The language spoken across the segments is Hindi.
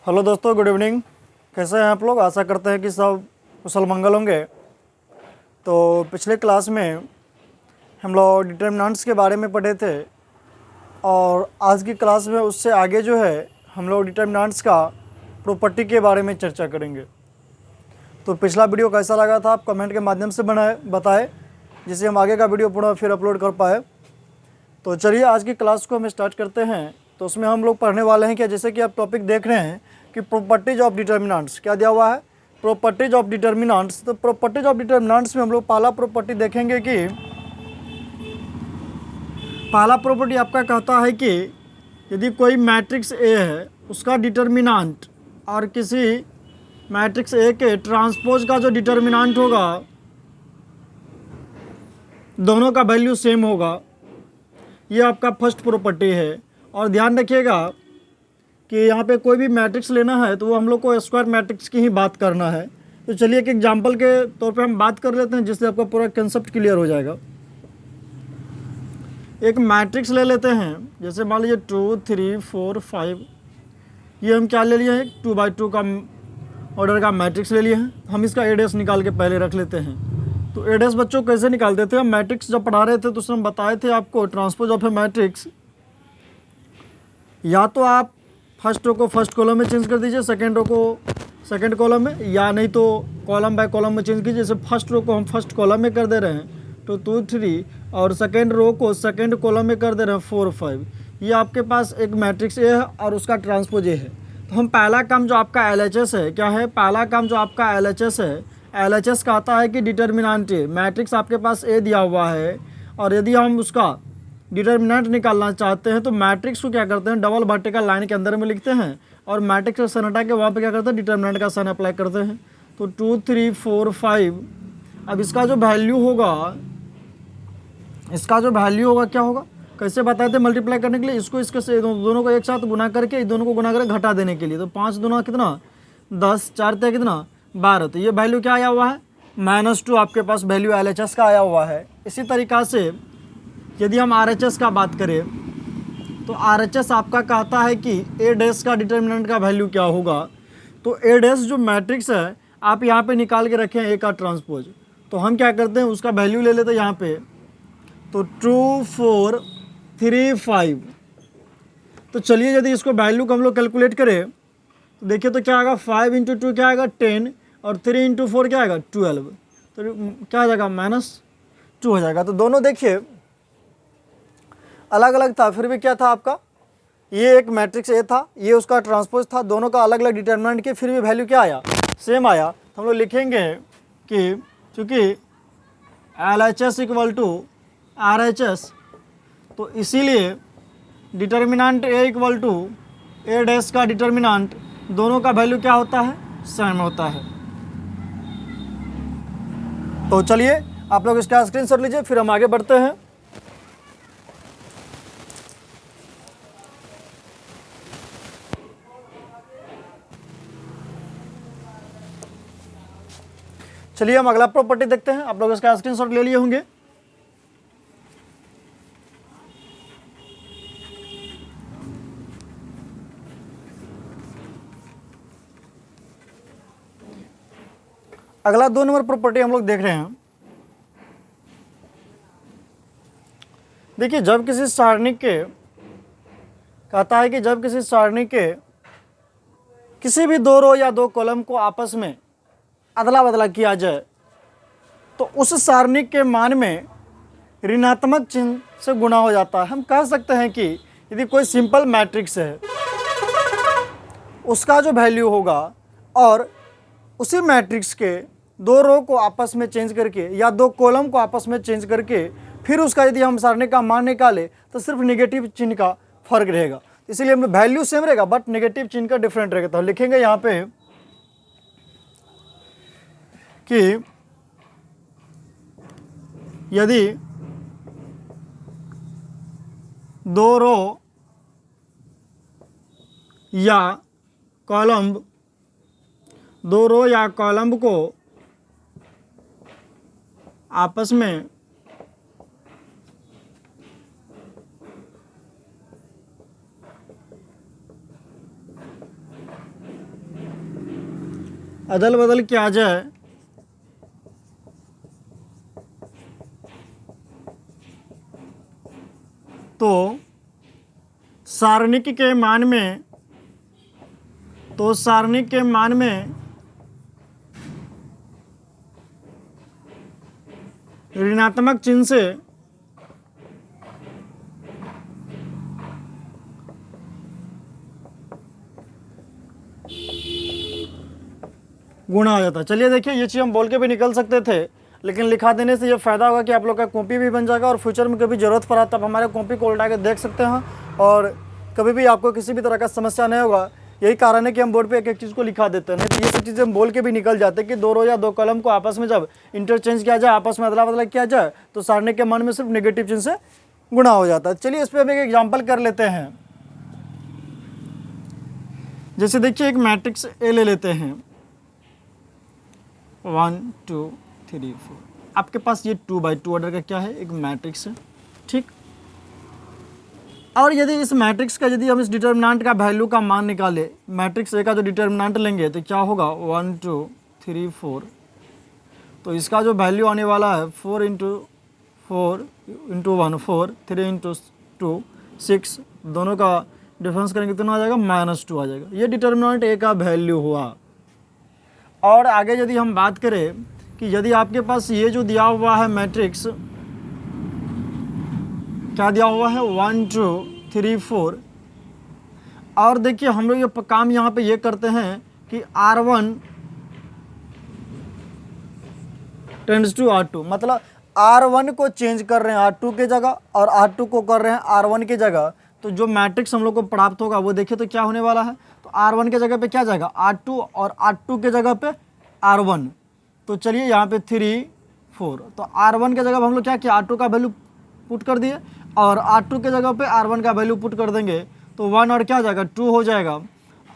हेलो दोस्तों, गुड इवनिंग। कैसे हैं आप लोग? आशा करते हैं कि सब कुशल मंगल होंगे। तो पिछले क्लास में हम लोग डिटर्मिनेंट्स के बारे में पढ़े थे और आज की क्लास में उससे आगे जो है हम लोग डिटर्मिनेंट्स का प्रॉपर्टी के बारे में चर्चा करेंगे। तो पिछला वीडियो कैसा लगा था आप कमेंट के माध्यम से बताएं, जिससे हम आगे का वीडियो पुनः फिर अपलोड कर पाए। तो चलिए आज की क्लास को हम स्टार्ट करते हैं। तो उसमें हम लोग पढ़ने वाले हैं क्या, जैसे कि आप टॉपिक देख रहे हैं कि प्रॉपर्टीज ऑफ डिटर्मिनेंट्स क्या दिया हुआ है, प्रॉपर्टीज ऑफ डिटर्मिनेंट्स। तो प्रॉपर्टीज ऑफ डिटर्मिनेंट्स में हम लोग पहला प्रॉपर्टी देखेंगे कि पहला प्रॉपर्टी आपका कहता है कि यदि कोई मैट्रिक्स ए है उसका डिटर्मिनेंट और किसी मैट्रिक्स ए के ट्रांसपोज का जो डिटर्मिनेंट होगा दोनों का वैल्यू सेम होगा। ये आपका फर्स्ट प्रॉपर्टी है। और ध्यान रखिएगा कि यहाँ पे कोई भी मैट्रिक्स लेना है तो वो हम लोग को स्क्वायर मैट्रिक्स की ही बात करना है। तो चलिए एक एग्जांपल के तौर पे हम बात कर लेते हैं जिससे आपका पूरा कंसेप्ट क्लियर हो जाएगा। एक मैट्रिक्स ले लेते हैं, जैसे मान लीजिए 2 3 4 5। ये हम क्या ले लिए हैं, 2x2 का ऑर्डर का मैट्रिक्स ले लिए हैं। हम इसका एड्रेस निकाल के पहले रख लेते हैं। तो एड्रेस बच्चों कैसे निकालते थे, हम मैट्रिक्स जब पढ़ा रहे थे तो उसमें हम बताए थे आपको ट्रांसपोज ऑफ ए मैट्रिक्स, या तो आप फर्स्ट रो को फर्स्ट कॉलम में चेंज कर दीजिए, सेकंड रो को सेकंड कॉलम में, या नहीं तो कॉलम बाय कॉलम में चेंज कीजिए। जैसे फर्स्ट रो को हम फर्स्ट कॉलम में कर दे रहे हैं तो 2 3, और सेकंड रो को सेकंड कॉलम में कर दे रहे हैं 4 5। ये आपके पास एक मैट्रिक्स ए है और उसका ट्रांसपोज ए है। तो हम पहला काम जो आपका LHS है, क्या है पहला काम जो आपका LHS है, LHS कहता है कि डिटर्मिनेंट ए, मैट्रिक्स आपके पास ए दिया हुआ है और यदि हम उसका डिटर्मिनेंट निकालना चाहते हैं तो मैट्रिक्स को क्या करते हैं, डबल वर्टिकल लाइन के अंदर में लिखते हैं और मैट्रिक्स का साइन हटा के वहाँ पे क्या करते हैं, डिटर्मिनेंट का साइन अप्लाई करते हैं। तो 2 3 4 5। अब इसका जो वैल्यू होगा, क्या होगा, कैसे बताए थे मल्टीप्लाई करने के लिए, इसको इसके से दोनों को एक साथ गुना करके दोनों को गुना करके घटा देने के लिए। तो 5 दूना कितना 10, 4 ते कितना 12। तो ये वैल्यू क्या आया हुआ है, -2 आपके पास वैल्यू LHS का आया हुआ है। इसी तरीक़ा से यदि हम RHS का बात करें तो RHS आपका कहता है कि ए डैश का डिटर्मिनेंट का वैल्यू क्या होगा। तो ए डैश जो मैट्रिक्स है आप यहाँ पे निकाल के रखें ए का ट्रांसपोज, तो हम क्या करते हैं उसका वैल्यू ले लेते हैं यहाँ पे। तो 2 4 3 5। तो चलिए यदि इसको वैल्यू को हम लोग कैलकुलेट करें तो देखिए तो क्या आएगा, 5 × 2 क्या आएगा 10 और 3 × 4 क्या आएगा 12। तो क्या आ जाएगा -2 हो जाएगा। तो दोनों देखिए अलग अलग था, फिर भी क्या था आपका, ये एक मैट्रिक्स ए था, ये उसका ट्रांसपोज था, दोनों का अलग अलग डिटर्मिनेंट के फिर भी वैल्यू क्या आया, सेम आया। तो हम लोग लिखेंगे कि चूँकि LHS = RHS, तो इसीलिए डिटर्मिनेंट A = ए डैश का डिटर्मिनेंट दोनों का वैल्यू क्या होता है, सेम होता है। तो चलिए आप लोग इसका स्क्रीनशॉट लीजिए, फिर हम आगे बढ़ते हैं। चलिए हम अगला प्रॉपर्टी देखते हैं। आप लोग इसका स्क्रीनशॉट ले लिए होंगे। अगला 2 नंबर प्रॉपर्टी हम लोग देख रहे हैं। देखिए जब किसी सारणी के कहता है कि जब किसी सारणी के किसी भी 2 रो या 2 कॉलम को आपस में अदला बदला किया जाए तो उस सारणी के मान में ऋणात्मक चिन्ह से गुणा हो जाता है। हम कह सकते हैं कि यदि कोई सिंपल मैट्रिक्स है उसका जो वैल्यू होगा और उसी मैट्रिक्स के 2 रो को आपस में चेंज करके या 2 कॉलम को आपस में चेंज करके फिर उसका यदि हम सारणी का मान निकाले तो सिर्फ नेगेटिव चिन्ह का फर्क रहेगा। इसीलिए हम वैल्यू सेम रहेगा बट नेगेटिव चिन्ह का डिफरेंट रहेगा। तो लिखेंगे यहाँ पे कि यदि 2 रो या कॉलम 2 रो या कॉलम को आपस में अदल बदल किया जाए तो सारणिक के मान में ऋणात्मक चिन्ह से गुणा हो जाता है। चलिए देखिए, ये चीज़ हम बोल के भी निकल सकते थे, लेकिन लिखा देने से ये फ़ायदा होगा कि आप लोग का कॉपी भी बन जाएगा और फ्यूचर में कभी ज़रूरत पड़ा तब हमारे कॉपी को उल्टा के देख सकते हैं और कभी भी आपको किसी भी तरह का समस्या नहीं होगा। यही कारण है कि हम बोर्ड पे एक एक चीज़ को लिखा देते हैं, नहीं तो ये सब चीज़ें हम बोल के भी निकल जाते हैं कि 2 रो या 2 कॉलम को आपस में जब इंटरचेंज किया जाए, आपस में अदला बदला किया जाए तो सारणी के मान में सिर्फ नेगेटिव चिन्ह से गुणा हो जाता है। चलिए इस पर हम एक एग्जाम्पल कर लेते हैं। जैसे देखिए, एक मैट्रिक्स ए ले लेते हैं, 1 2 3 4। आपके पास ये 2x2 ऑर्डर का क्या है, एक मैट्रिक्स है, ठीक। और यदि इस मैट्रिक्स का यदि हम इस डिटर्मिनेंट का वैल्यू का मान निकाले, मैट्रिक्स ए का जो डिटर्मिनेंट लेंगे तो क्या होगा, 1 2 3 4। तो इसका जो वैल्यू आने वाला है 4 × 4 × 1 4, 3 × 2 6, दोनों का डिफरेंस करेंगे कितना आ जाएगा, -2 आ जाएगा। ये डिटर्मिनेंट ए का वैल्यू हुआ। और आगे यदि हम बात करें कि यदि आपके पास ये जो दिया हुआ है मैट्रिक्स, क्या दिया हुआ है, 1 2 3 4। और देखिए हम लोग ये काम यहाँ पे ये करते हैं कि R1 टेंड्स टू R2, मतलब R1 को चेंज कर रहे हैं R2 के जगह और R2 को कर रहे हैं R1 की जगह। तो जो मैट्रिक्स हम लोग को प्राप्त होगा वो देखिए तो क्या होने वाला है, तो R1 के जगह पे क्या जाएगा, R2, और R2 के जगह पे R1। तो चलिए यहाँ पे 3 4, तो R1 के जगह हम लोग क्या किया, R2 का वैल्यू पुट कर दिए और R2 के जगह पे R1 का वैल्यू पुट कर देंगे तो 1 और क्या हो जाएगा, 2 हो जाएगा।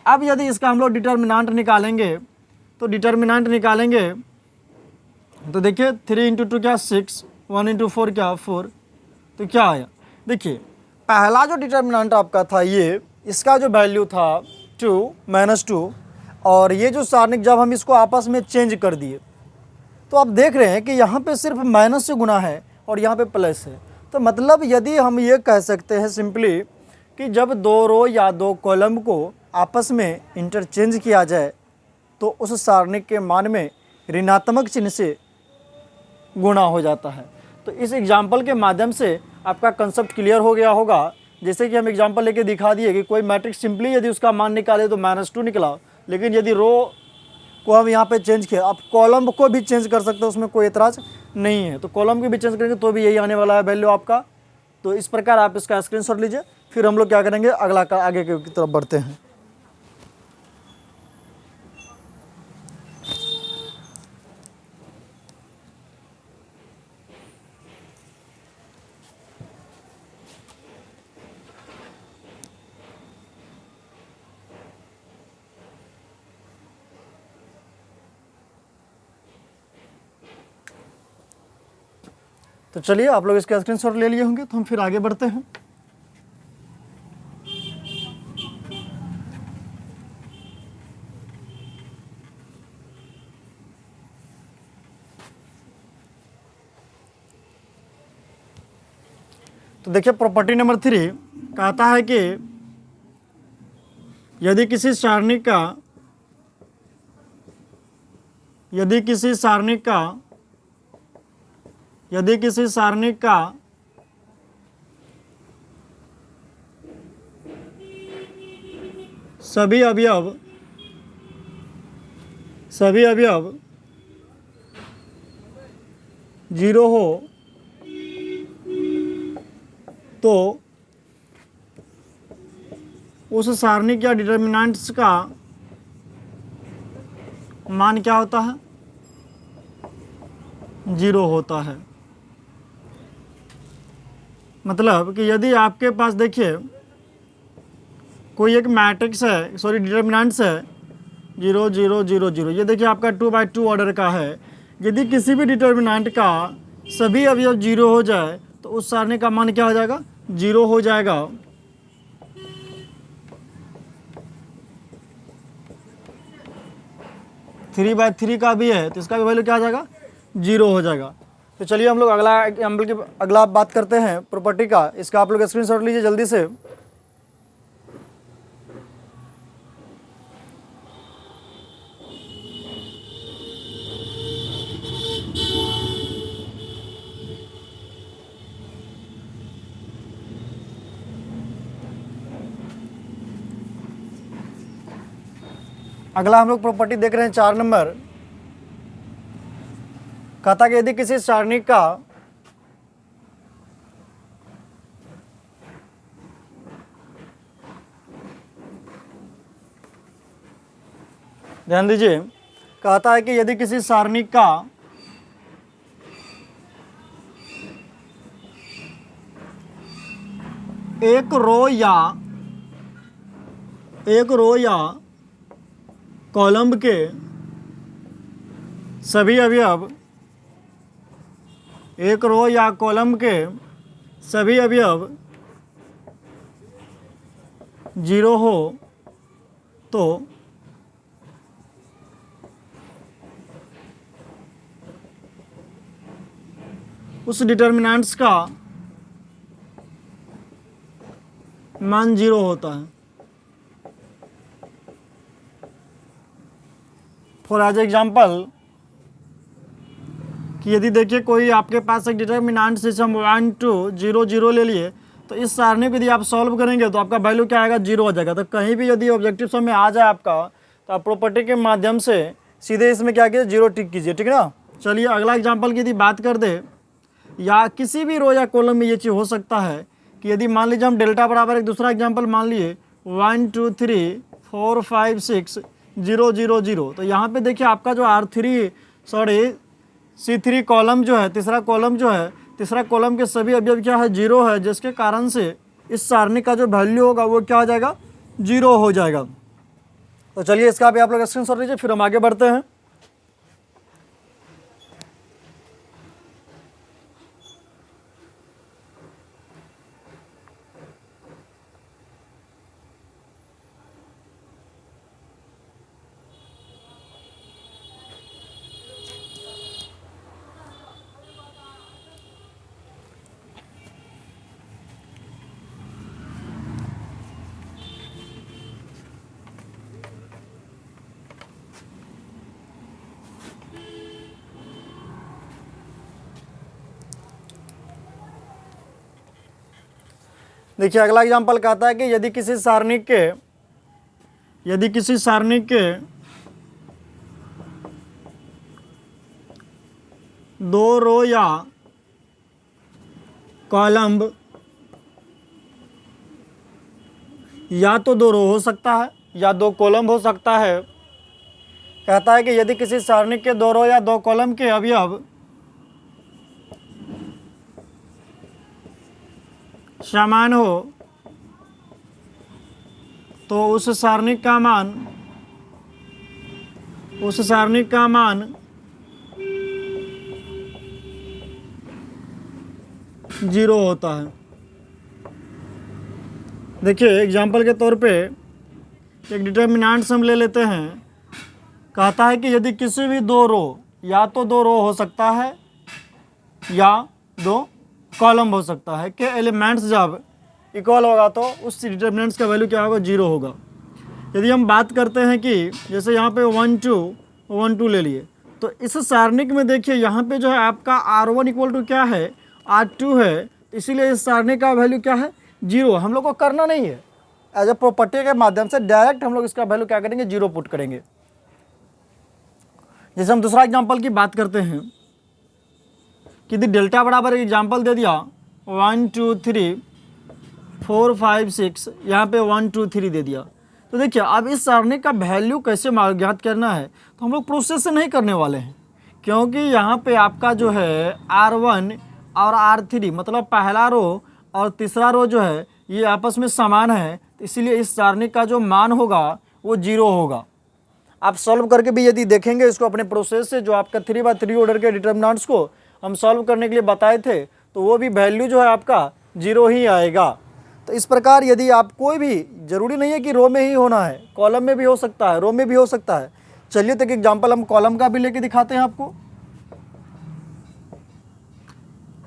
अब यदि इसका हम लोग डिटर्मिनेंट निकालेंगे तो डिटर्मिनेंट निकालेंगे तो देखिए 3 × 2 क्या 6, 1 × 4 क्या 4, तो क्या आया, देखिए पहला जो डिटर्मिनेंट आपका था ये, इसका जो वैल्यू था 2 -2, और ये जो सारणिक जब हम इसको आपस में चेंज कर दिए तो आप देख रहे हैं कि यहाँ पे सिर्फ माइनस से गुना है और यहाँ पे प्लस है। तो मतलब यदि हम ये कह सकते हैं सिंपली कि जब 2 रो या 2 कॉलम को आपस में इंटरचेंज किया जाए तो उस सारणिक के मान में ऋणात्मक चिन्ह से गुणा हो जाता है। तो इस एग्जाम्पल के माध्यम से आपका कंसेप्ट क्लियर हो गया होगा। जैसे कि हम एग्जाम्पल लेके दिखा दिए कि कोई मैट्रिक्स सिंपली यदि उसका मान निकाले तो -2 निकला, लेकिन यदि रो को हम यहाँ पे चेंज किया, आप कॉलम को भी चेंज कर सकते हो, उसमें कोई एतराज़ नहीं है। तो कॉलम को भी चेंज करेंगे तो भी यही आने वाला है वैल्यू आपका। तो इस प्रकार आप इसका स्क्रीनशॉट लीजिए, फिर हम लोग क्या करेंगे, अगला का आगे की तरफ बढ़ते हैं। तो चलिए, आप लोग इसका स्क्रीनशॉट ले लिए होंगे तो हम फिर आगे बढ़ते हैं। तो देखिए प्रॉपर्टी नंबर 3 कहता है कि यदि किसी सारणिक का सभी अवयव 0 हो तो उस सारणिक या डिटर्मिनेंट्स का मान क्या होता है, 0 होता है। मतलब कि यदि आपके पास देखिए कोई एक मैट्रिक्स है, सॉरी डिटर्मिनेंट्स है 0 0 0 0, ये देखिए आपका 2x2 ऑर्डर का है। यदि किसी भी डिटर्मिनेंट का सभी अवयव 0 हो जाए तो उस सारणी का मान क्या हो जाएगा, 0 हो जाएगा। 3/3 का भी है तो इसका भी वैल्यू क्या आ जाएगा, 0 हो जाएगा। तो चलिए हम लोग अगला एग्जाम्पल की अगला बात करते हैं प्रॉपर्टी का। इसका आप लोग स्क्रीनशॉट लीजिए जल्दी से। अगला हम लोग प्रॉपर्टी देख रहे हैं 4 नंबर। कहता कि यदि किसी सारणी का ध्यान दीजिए, कहता है कि यदि किसी सारणी का एक रो या कॉलम के सभी अवयव, एक रो या कॉलम के सभी अवयव 0 हो तो उस डिटर्मिनेंट्स का मान 0 होता है। फॉर एज एग्जाम्पल कि यदि देखिए कोई आपके पास एक डिटर्मिनेंट सिस्टम 1 2 0 0 ले लिए, तो इस सारणी को यदि आप सॉल्व करेंगे तो आपका वैल्यू क्या आएगा, 0 हो जाएगा। तो कहीं भी यदि ऑब्जेक्टिव सम में आ जाए आपका, तो आप प्रॉपर्टी के माध्यम से सीधे इसमें क्या कीजिए, 0 टिक कीजिए, ठीक है ना। चलिए अगला एग्जाम्पल की यदि बात कर दे, या किसी भी रो या कॉलम में ये चीज़ हो सकता है कि यदि मान लीजिए हम डेल्टा बराबर एक दूसरा एग्जाम्पल मान लिए 1 2 3 4 5 6 0 0 0, तो यहाँ पे देखिए आपका जो C3 कॉलम जो है, तीसरा कॉलम जो है, तीसरा कॉलम के सभी अवयव क्या है, 0 है, जिसके कारण से इस सारणी का जो वैल्यू होगा वो क्या हो जाएगा, 0 हो जाएगा। तो चलिए इसका भी आप लोग स्क्रीनशॉट लीजिए, फिर हम आगे बढ़ते हैं। देखिए अगला एग्जाम्पल कहता है कि यदि किसी सारणी के 2 रो या कॉलम, या तो 2 रो हो सकता है या 2 कॉलम हो सकता है। कहता है कि यदि किसी सारणी के 2 रो या 2 कॉलम के अवयव समान हो तो उस सारणी का मान 0 होता है। देखिए एग्जाम्पल के तौर पे एक डिटर्मिनेंट्स हम ले लेते हैं। कहता है कि यदि किसी भी 2 रो, या तो 2 रो हो सकता है या 2 कॉलम हो सकता है, के एलिमेंट्स जब इक्वल होगा तो उस डिटर्मिनेंट्स का वैल्यू क्या होगा, 0 होगा। यदि हम बात करते हैं कि जैसे यहाँ पे 1 2 ले लिए, तो इस सारणिक में देखिए यहाँ पे जो है आपका R1 इक्वल टू क्या है, R2 है, इसीलिए इस सारणी का वैल्यू क्या है, 0। हम लोग को करना नहीं है, एज ए प्रॉपर्टी के माध्यम से डायरेक्ट हम लोग इसका वैल्यू क्या करेंगे, 0 पुट करेंगे। जैसे हम दूसरा एग्जाम्पल की बात करते हैं कि यदि डेल्टा बराबर एग्जाम्पल दे दिया 1 2 3 4 5 6, यहाँ पे 1 2 3 दे दिया, तो देखिए अब इस सारणी का वैल्यू कैसे ज्ञात करना है, तो हम लोग प्रोसेस से नहीं करने वाले हैं, क्योंकि यहाँ पे आपका जो है R1 और R3 मतलब पहला रो और तीसरा रो जो है ये आपस में समान है, तो इसीलिए इस सारणी का जो मान होगा वो 0 होगा। आप सॉल्व करके भी यदि देखेंगे इसको अपने प्रोसेस से, जो आपका 3/3 ऑर्डर के डिटर्मिनेंट्स को हम सॉल्व करने के लिए बताए थे, तो वो भी वैल्यू जो है आपका 0 ही आएगा। तो इस प्रकार यदि आप कोई भी, जरूरी नहीं है कि रो में ही होना है, कॉलम में भी हो सकता है, रो में भी हो सकता है, चलिए तो एक एग्जाम्पल हम कॉलम का भी लेके दिखाते हैं आपको।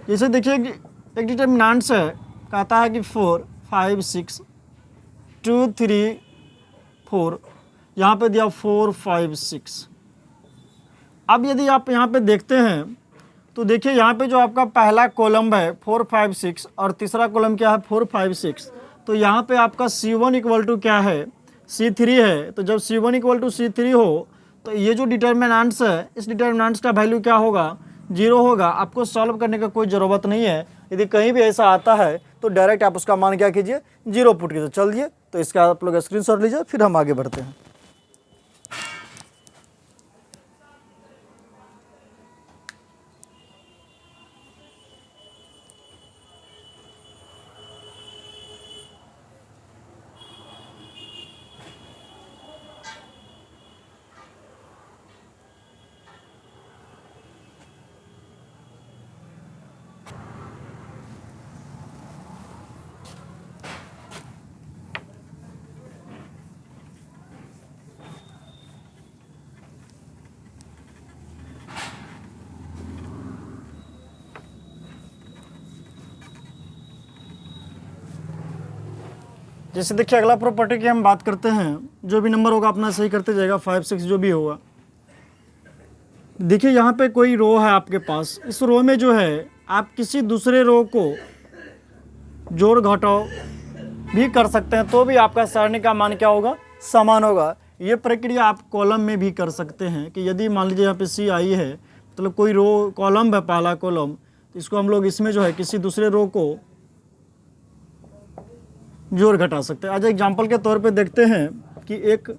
जैसे देखिए एक डिटर्मिनेंट्स है, कहता है कि 4 5 6 2 3 4, यहाँ पे दिया 4 5 6। अब यदि आप यहाँ पे देखते हैं तो देखिए यहाँ पे जो आपका पहला कॉलम है 4 5 6 और तीसरा कॉलम क्या है 4 5 6, तो यहाँ पे आपका C1 इक्वल टू क्या है C3 है। तो जब C1 इक्वल टू C3 हो तो ये जो डिटर्मिनेंट्स है इस डिटर्मिनेंट्स का वैल्यू क्या होगा 0 होगा। आपको सॉल्व करने का कोई ज़रूरत नहीं है, यदि कहीं भी ऐसा आता है तो डायरेक्ट आप उसका मान क्या कीजिए 0 पुट कीजिए। चलिए तो इसका आप लोग स्क्रीनशॉट लीजिए, फिर हम आगे बढ़ते हैं। जैसे देखिए अगला प्रॉपर्टी की हम बात करते हैं, जो भी नंबर होगा अपना सही करते जाएगा, 5 6 जो भी होगा। देखिए यहाँ पे कोई रो है आपके पास, इस रो में जो है आप किसी दूसरे रो को जोड़ घटाओ भी कर सकते हैं, तो भी आपका सारणी का मान क्या होगा समान होगा। ये प्रक्रिया आप कॉलम में भी कर सकते हैं कि यदि मान लीजिए यहाँ पे C आई है, मतलब कोई रो कॉलम है पहला कॉलम, तो इसको हम लोग इसमें जो है किसी दूसरे रो को जोड़ घटा सकते हैं। आज एग्जांपल के तौर पे देखते हैं कि एक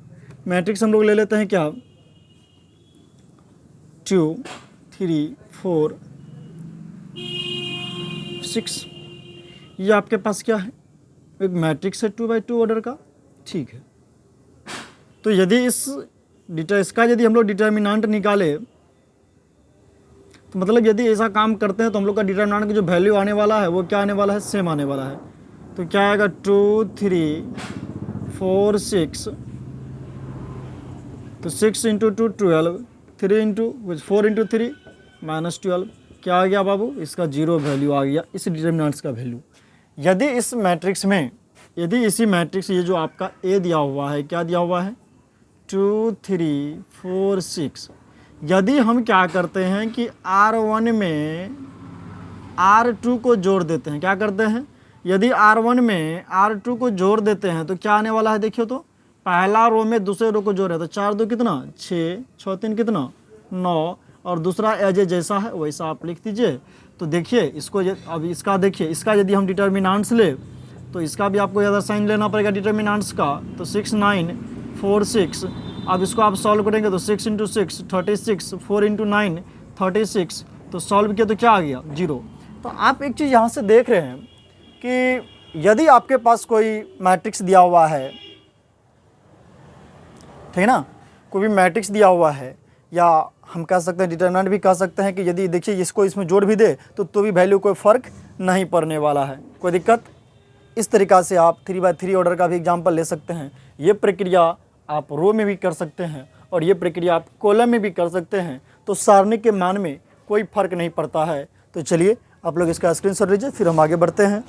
मैट्रिक्स हम लोग ले लेते हैं क्या 2 3 4 6। ये आपके पास क्या है एक मैट्रिक्स है 2 बाई 2 ऑर्डर का, ठीक है। तो यदि इसका यदि हम लोग डिटर्मिनेंट निकाले तो मतलब यदि ऐसा काम करते हैं तो हम लोग का डिटर्मिनेंट का जो वैल्यू आने वाला है वो क्या आने वाला है सेम आने वाला है। तो क्या आएगा 2 3 4 6, तो 6 इंटू 2 12, 3 इंटू 4 इंटू 3 -12, क्या आ गया बाबू इसका 0 वैल्यू आ गया इस डिटर्मिनेंट्स का वैल्यू। यदि इस मैट्रिक्स में यदि इसी मैट्रिक्स ये जो आपका ए दिया हुआ है, क्या दिया हुआ है 2 3 4 6, यदि हम क्या करते हैं कि R1 में R2 को जोड़ देते हैं, क्या करते हैं यदि R1 में R2 को जोड़ देते हैं तो क्या आने वाला है देखियो, तो पहला रो में दूसरे रो को जोड़ है तो 4 2 कितना 6, 6 3 कितना 9, और दूसरा एज जैसा है वैसा आप लिख दीजिए। तो देखिए इसको अब इसका देखिए इसका यदि हम डिटर्मिनेंट्स ले तो इसका भी आपको ज़्यादा साइन लेना पड़ेगा डिटर्मिनेंट्स का, तो 6 9 4 6। अब इसको आप सॉल्व करेंगे तो 6 इंटू 6 36, 4 इंटू 9 36, तो सॉल्व किया तो क्या आ गया 0। तो आप एक चीज़ यहाँ से देख रहे हैं कि यदि आपके पास कोई मैट्रिक्स दिया हुआ है, ठीक है ना, कोई भी मैट्रिक्स दिया हुआ है, या हम कह सकते हैं डिटर्मिनेंट भी कह सकते हैं कि यदि देखिए इसको इसमें जोड़ भी दे तो भी वैल्यू कोई फ़र्क नहीं पड़ने वाला है, कोई दिक्कत। इस तरीक़ा से आप 3 बाई 3 ऑर्डर का भी एग्जाम्पल ले सकते हैं। ये प्रक्रिया आप रो में भी कर सकते हैं और ये प्रक्रिया आप कॉलम में भी कर सकते हैं, तो सारणी के मान में कोई फ़र्क नहीं पड़ता है। तो चलिए आप लोग इसका स्क्रीनशॉट लीजिए, फिर हम आगे बढ़ते हैं।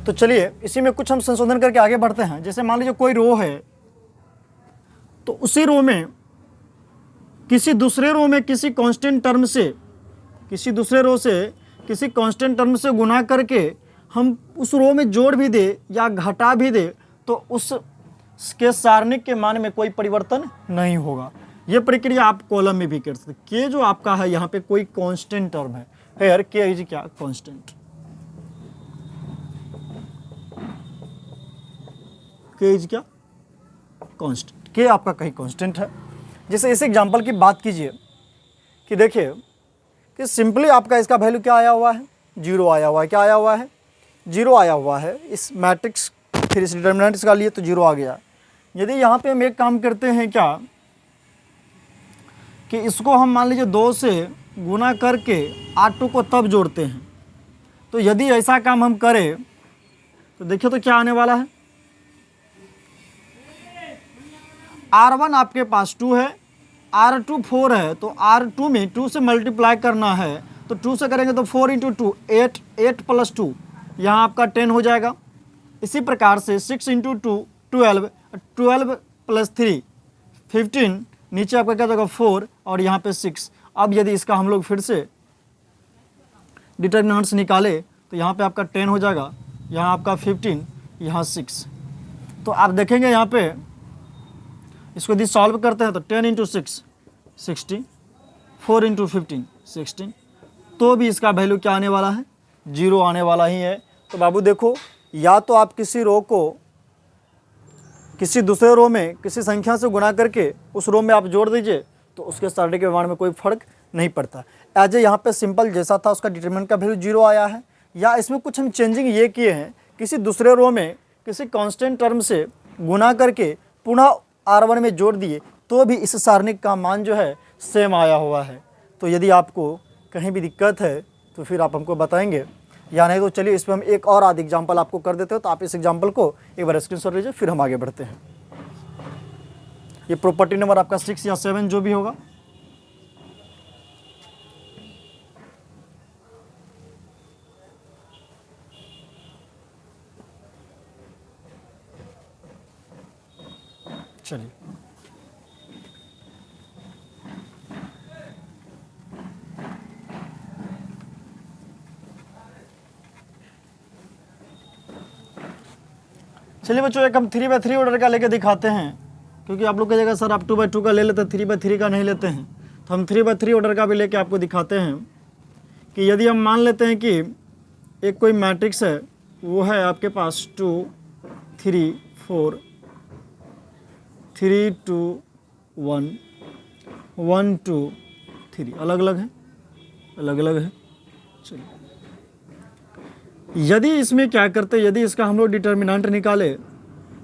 तो चलिए इसी में कुछ हम संशोधन करके आगे बढ़ते हैं। जैसे मान लीजिए कोई रो है, तो उसी रो में किसी दूसरे रो में किसी कांस्टेंट टर्म से किसी दूसरे रो से किसी कांस्टेंट टर्म से गुना करके हम उस रो में जोड़ भी दे या घटा भी दे तो उसके सारणी के मान में कोई परिवर्तन नहीं होगा। ये प्रक्रिया आप कॉलम में भी कर सकते। के जो आपका है यहाँ पे कोई कांस्टेंट टर्म है, हेयर के इज क्या कांस्टेंट, के इज क्या कांस्टेंट, के आपका कहीं कांस्टेंट है। जैसे इस एग्जांपल की बात कीजिए कि देखिए कि सिंपली आपका इसका वैल्यू क्या आया हुआ है 0 आया हुआ है, क्या आया हुआ है 0 आया हुआ है इस मैट्रिक्स, फिर इस डिटर्मिनेंट्स का लिए तो 0 आ गया। यदि यहाँ पे हम एक काम करते हैं क्या कि इसको हम मान लीजिए 2 से गुना करके R2 को तब जोड़ते हैं। तो यदि ऐसा काम हम करें तो देखिए तो क्या आने वाला है, R1 आपके पास 2 है, R2 4 है, तो R2 में 2 से मल्टीप्लाई करना है, तो 2 से करेंगे तो 4 × 2 8, 8 + 2 यहाँ आपका 10 हो जाएगा। इसी प्रकार से 6 × 2 12, 12 + 3 15, नीचे आपका क्या जाएगा 4 और यहाँ पे 6। अब यदि इसका हम लोग फिर से डिटर्मिनेंट्स निकाले तो यहाँ पे आपका 10 हो जाएगा, यहाँ आपका 15, यहाँ 6। तो आप देखेंगे यहाँ पे इसको यदि सॉल्व करते हैं तो 10 × 6 60, 4 × 15 16, तो भी इसका वैल्यू क्या आने वाला है, 0 आने वाला ही है। तो बाबू देखो, या तो आप किसी रो को किसी दूसरे रो में किसी संख्या से गुणा करके उस रो में आप जोड़ दीजिए, तो उसके सारे के मान में कोई फर्क नहीं पड़ता। एज ए यहाँ पे सिंपल जैसा था उसका डिटरमिनेंट का वैल्यू 0 आया है, या इसमें कुछ हम चेंजिंग ये किए हैं, किसी दूसरे रो में किसी कांस्टेंट टर्म से गुणा करके पुनः R1 में जोड़ दिए, तो भी इस सारणिक का मान जो है सेम आया हुआ है। तो यदि आपको कहीं भी दिक्कत है तो फिर आप हमको बताएंगे, या नहीं तो चलिए इस पर हम एक और आध एग्जाम्पल आपको कर देते हो। तो आप इस एग्जाम्पल को एक बार स्क्रीनशॉट लीजिए, फिर हम आगे बढ़ते हैं। ये प्रॉपर्टी नंबर आपका 6 या 7 जो भी होगा। चलिए चलिए बच्चों, एक हम 3/3 ऑर्डर का लेके दिखाते हैं, क्योंकि आप लोग कहिएगा सर आप 2/2 का ले लेते हैं, 3/3 का नहीं लेते हैं। तो हम 3/3 ऑर्डर का भी लेके आपको दिखाते हैं कि यदि हम मान लेते हैं कि एक कोई मैट्रिक्स है, वो है आपके पास 2 3 4 3 2 1 1 2 3, अलग अलग है, अलग अलग है। चलिए यदि इसमें क्या करते, यदि इसका हम लोग डिटर्मिनेंट निकाले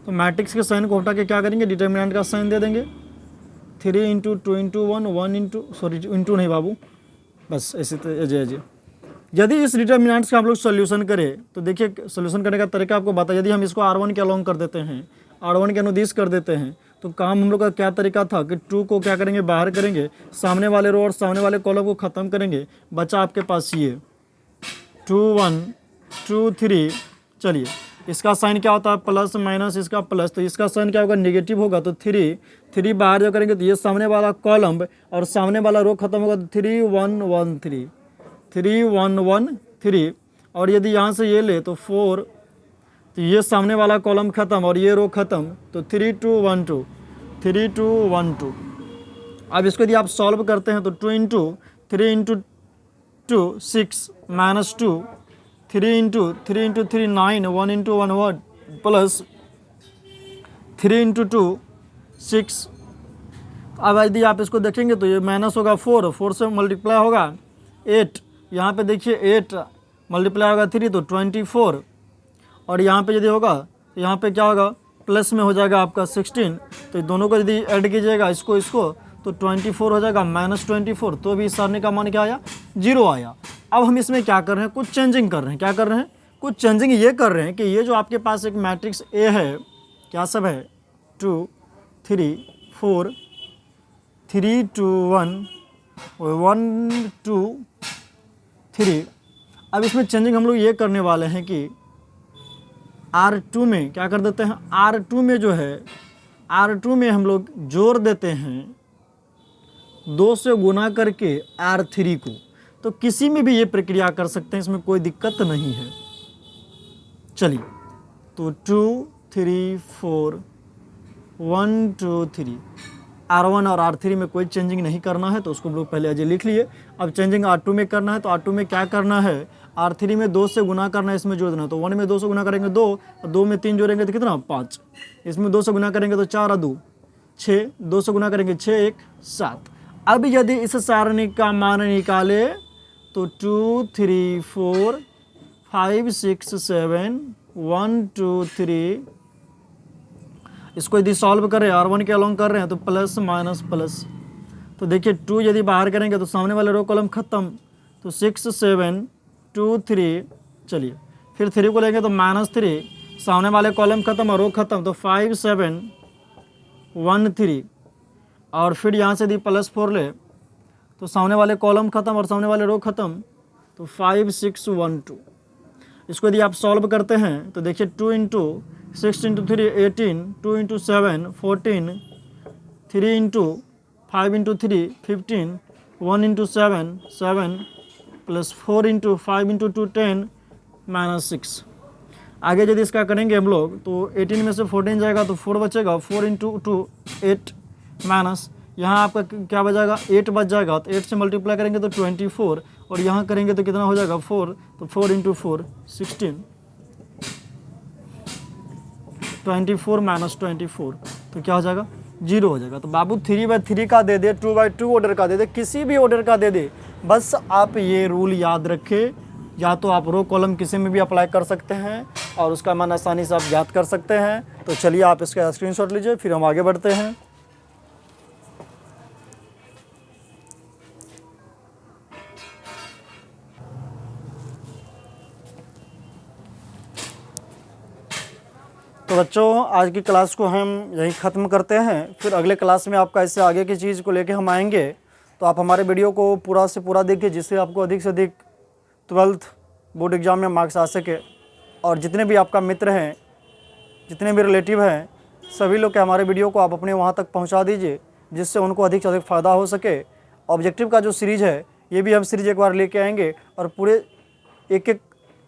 तो मैट्रिक्स के साइन को हटा के क्या करेंगे, डिटर्मिनेंट का साइन दे देंगे। 3 × 2 × 1 1 × सॉरी इंटू नहीं बाबू, बस ऐसे तो अजय। यदि इस डिटर्मिनेंट्स का हम लोग सोल्यूशन करें तो देखिए सोल्यूशन करने का तरीका आपको बता। यदि हम इसको R1 के अलॉन्ग कर देते हैं, R1 के अनुदिश कर देते हैं, तो काम हम लोग का क्या तरीका था कि 2 को क्या करेंगे, बाहर करेंगे, सामने वाले रो और सामने वाले कॉलम को ख़त्म करेंगे, बचा आपके पास ये 2 1 2 3। चलिए इसका साइन क्या होता है, प्लस माइनस इसका प्लस, तो इसका साइन क्या होगा, नेगेटिव होगा। तो 3 बाहर जो करेंगे तो ये सामने वाला कॉलम और सामने वाला रो खत्म होगा, तो 3 1 1 3 3 1 1 3। और यदि यहाँ से ये ले तो 4, तो ये सामने वाला कॉलम खत्म और ये रो खत्म, तो 3 2 1 2 3 2 1 2। अब इसको यदि आप सॉल्व करते हैं तो 2 × 3 × 2 6 -2, 3 × 3 × 3 9, 1 × 1 1 प्लस 3 × 2 6। अब यदि आप इसको देखेंगे तो ये माइनस होगा 4 से मल्टीप्लाई होगा 8, यहाँ पे देखिए 8 मल्टीप्लाई होगा 3 तो 24, और यहाँ पे यदि होगा तो यहाँ पे क्या होगा, प्लस में हो जाएगा आपका 16। तो दोनों को यदि ऐड कीजिएगा इसको तो 24 हो जाएगा -24, तो भी इस सारणी का मान क्या आया, 0 आया। अब हम इसमें क्या कर रहे हैं, कुछ चेंजिंग कर रहे हैं। क्या कर रहे हैं, कुछ चेंजिंग ये कर रहे हैं कि ये जो आपके पास एक मैट्रिक्स ए है, क्या सब है 2 3 4 3 2 1 1 2 3। अब इसमें चेंजिंग हम लोग ये करने वाले हैं कि R2 में क्या कर देते हैं, R2 में जो है, R2 में हम लोग जोड़ देते हैं 2 से गुना करके R3 को। तो किसी में भी ये प्रक्रिया कर सकते हैं, इसमें कोई दिक्कत नहीं है। चलिए तो 2 3 4 1 2 3, R1 और R3 में कोई चेंजिंग नहीं करना है, तो उसको हम लोग पहले अजय लिख लिए। अब चेंजिंग R2 में करना है, तो R2 में क्या करना है, R3 में 2 से गुना करना है, इसमें जोड़ देना। तो 1 में 2 से गुना करेंगे 2, और 2 में 3 जोड़ेंगे तो कितना 5, इसमें 2 से गुना करेंगे तो 4 और 2 6, 2 से गुना करेंगे 6 1 7। अब यदि इस सारणी का मान निकाले तो 2 3 4 5 6 7 1 2 3, इसको यदि सॉल्व करें R1 के अलॉन्ग कर रहे हैं तो प्लस माइनस प्लस, तो देखिए 2 यदि बाहर करेंगे तो सामने वाले रो कॉलम खत्म, तो 6 7 2 3, चलिए फिर 3 को लेंगे तो -3, सामने वाले कॉलम खत्म और रो खत्म, तो 5 7 1 3, और फिर यहाँ से यदि +4 ले तो सामने वाले कॉलम खत्म और सामने वाले रो खत्म, तो 5 6 1 2। इसको यदि आप सॉल्व करते हैं तो देखिए 2 into 6 into 3 18, 2 into 7 14, 3 into 5 into 3 15, 1 into 7 7, plus 4 into 5 into 2 10, -6। आगे यदि इसका करेंगे हम लोग तो 18 में से 14 जाएगा तो 4 बचेगा, 4 इंटू 2 8, माइनस यहाँ आपका क्या बचेगा 8 बच जाएगा, तो 8 से मल्टीप्लाई करेंगे तो 24, और यहाँ करेंगे तो कितना हो जाएगा 4, तो 4 इंटू 4 16, 24 माइनस 24, तो क्या हो जाएगा 0 हो जाएगा। तो बाबू 3/3 का दे दे, 2/2 ऑर्डर का दे दे, किसी भी ऑर्डर का दे दे, बस आप ये रूल याद रखें। या तो आप रो कॉलम किसी में भी अप्लाई कर सकते हैं और उसका मान आसानी से आप ज्ञात कर सकते हैं। तो चलिए आप इसका स्क्रीनशॉट लीजिए, फिर हम आगे बढ़ते हैं। तो बच्चों आज की क्लास को हम यहीं ख़त्म करते हैं, फिर अगले क्लास में आपका इससे आगे की चीज़ को लेके हम आएंगे। तो आप हमारे वीडियो को पूरा से पूरा देखिए, जिससे आपको अधिक से अधिक 12th बोर्ड एग्ज़ाम में मार्क्स आ सके। और जितने भी आपका मित्र हैं, जितने भी रिलेटिव हैं, सभी लोग के हमारे वीडियो को आप अपने वहाँ तक पहुँचा दीजिए, जिससे उनको अधिक से अधिक फ़ायदा हो सके। ऑब्जेक्टिव का जो सीरीज़ है ये भी हम सीरीज एक बार लेके आएंगे और पूरे एक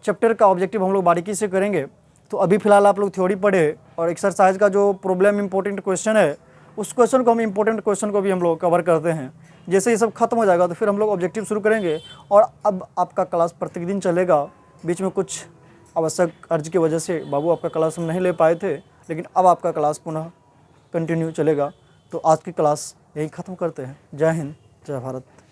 चैप्टर का ऑब्जेक्टिव हम लोग बारीकी से करेंगे। तो अभी फ़िलहाल आप लोग थ्योरी पढ़े और एक्सरसाइज का जो प्रॉब्लम इंपॉर्टेंट क्वेश्चन है, उस क्वेश्चन को हम इंपॉर्टेंट क्वेश्चन को भी हम लोग कवर करते हैं। जैसे ये सब खत्म हो जाएगा तो फिर हम लोग ऑब्जेक्टिव शुरू करेंगे। और अब आपका क्लास प्रत्येक दिन चलेगा, बीच में कुछ आवश्यक अर्ज की वजह से बाबू आपका क्लास हम नहीं ले पाए थे, लेकिन अब आपका क्लास पुनः कंटिन्यू चलेगा। तो आज की क्लास यही ख़त्म करते हैं। जय हिंद, जय भारत।